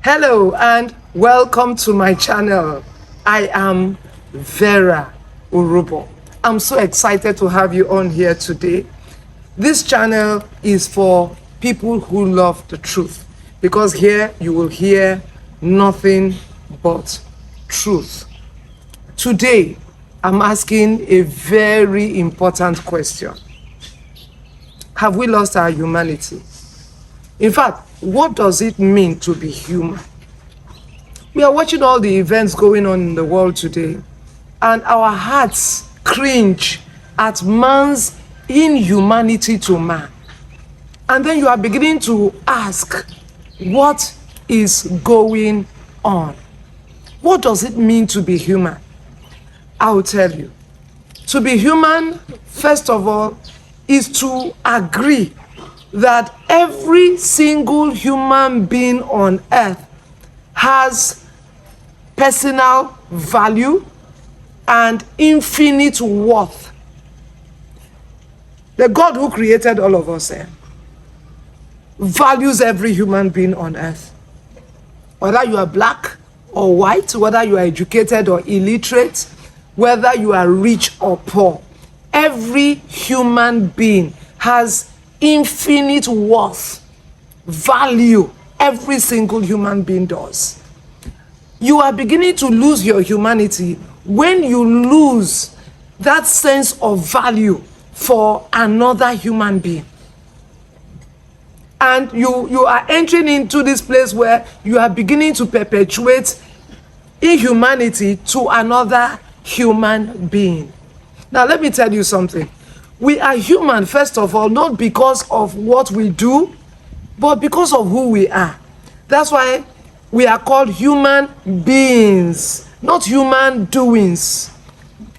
Hello and welcome to my channel. I am Verah Orhobor. I'm so excited to have you on here today. This channel is for people who love the truth, because here you will hear nothing but truth. Today, I'm asking a very important question. Have we lost our humanity? In fact, what does it mean to be human? We are watching all the events going on in the world today, and our hearts cringe at man's inhumanity to man. And then you are beginning to ask, what is going on? What does it mean to be human? I'll tell you. To be human, first of all, is to agree that every single human being on earth has personal value and infinite worth. The God who created all of us values every human being on earth. Whether you are black or white, whether you are educated or illiterate, whether you are rich or poor, every human being has infinite worth, value. Every single human being does. You are beginning to lose your humanity when you lose that sense of value for another human being. And you are entering into this place where you are beginning to perpetuate inhumanity to another human being. Now, let me tell you something. We are human, first of all, not because of what we do, but because of who we are. That's why we are called human beings, not human doings.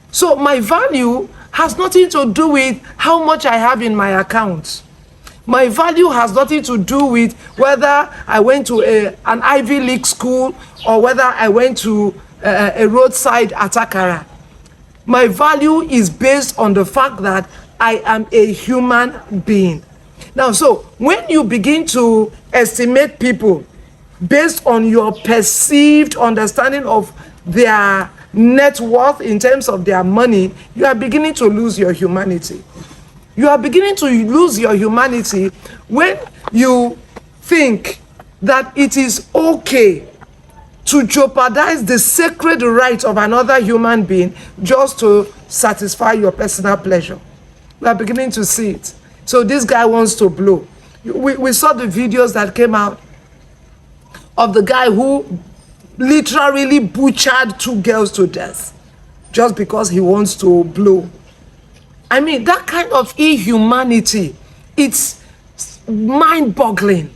So my value has nothing to do with how much I have in my account. My value has nothing to do with whether I went to an Ivy League school or whether I went to a roadside atakara. My value is based on the fact that I am a human being. Now, so when you begin to estimate people based on your perceived understanding of their net worth in terms of their money, you are beginning to lose your humanity. You are beginning to lose your humanity when you think that it is okay to jeopardize the sacred right of another human being just to satisfy your personal pleasure. We are beginning to see it. So this guy wants to blow. We saw the videos that came out of the guy who literally butchered 2 girls to death just because he wants to blow. I mean, that kind of inhumanity, it's mind-boggling.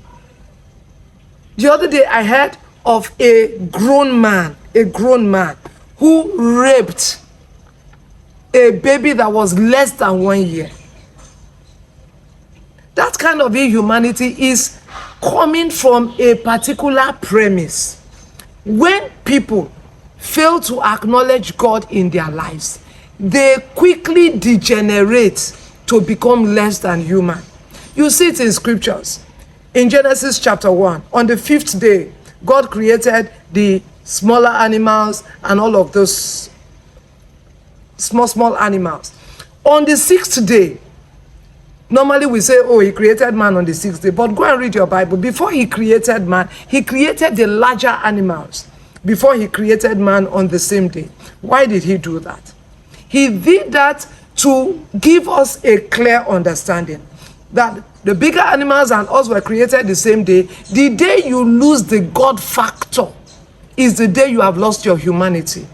The other day I heard of a grown man who raped a baby that was less than 1 year. That kind of inhumanity is coming from a particular premise. When people fail to acknowledge God in their lives, they quickly degenerate to become less than human. You see it in scriptures. In Genesis chapter 1, on the 5th day, God created the smaller animals and all of those small animals. On the 6th day, normally we say, oh, he created man on the 6th day. But go and read your Bible. Before he created man, he created the larger animals before he created man on the same day. Why did he do that? He did that to give us a clear understanding that the bigger animals and us were created the same day. The day you lose the God factor is the day you have lost your humanity.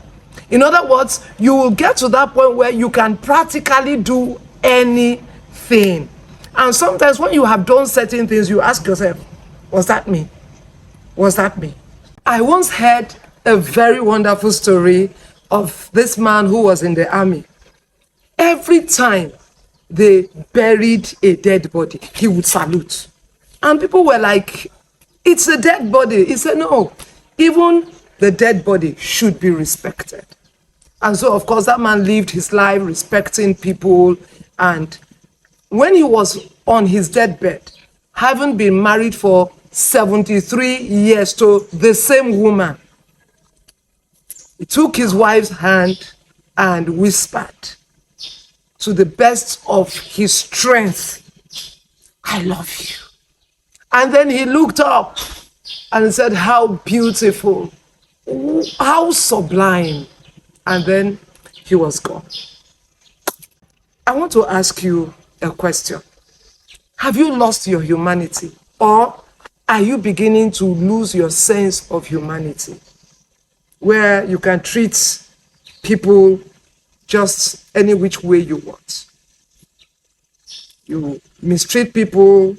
In other words, you will get to that point where you can practically do anything. And sometimes when you have done certain things, you ask yourself, was that me? Was that me? I once heard a very wonderful story of this man who was in the army. Every time they buried a dead body, he would salute. And people were like, it's a dead body. He said, no, even the dead body should be respected. And so, of course, that man lived his life respecting people. And when he was on his deathbed, having been married for 73 years to the same woman. He took his wife's hand and whispered to the best of his strength, I love you. And then he looked up and said, how beautiful, how sublime. And then he was gone. I want to ask you a question. Have you lost your humanity, or are you beginning to lose your sense of humanity, where you can treat people just any which way you want? You mistreat people,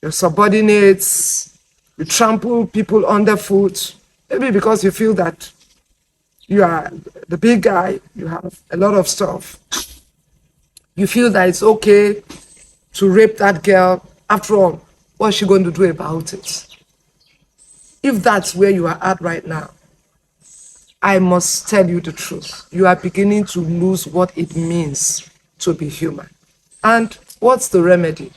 your subordinates, you trample people underfoot, maybe because you feel that you are the big guy, you have a lot of stuff. You feel that it's okay to rape that girl. After all, what's she going to do about it? If that's where you are at right now, I must tell you the truth. You are beginning to lose what it means to be human. And what's the remedy?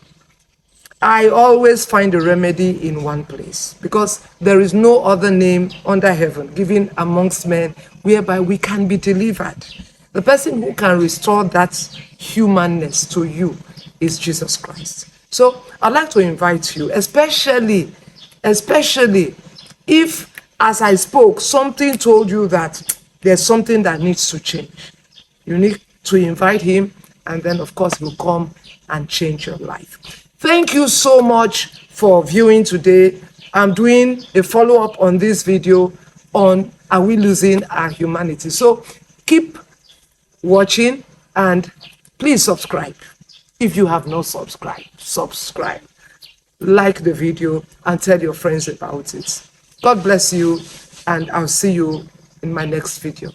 I always find a remedy in one place, because there is no other name under heaven given amongst men whereby we can be delivered. The person who can restore that humanness to you is Jesus Christ. So I'd like to invite you, especially if, as I spoke, something told you that there's something that needs to change. You need to invite him, and then of course he'll come and change your life. Thank you so much for viewing today. I'm doing a follow-up on this video on, are we losing our humanity? So keep watching, and please subscribe. If you have not subscribed, subscribe. Like the video and tell your friends about it. God bless you, and I'll see you in my next video.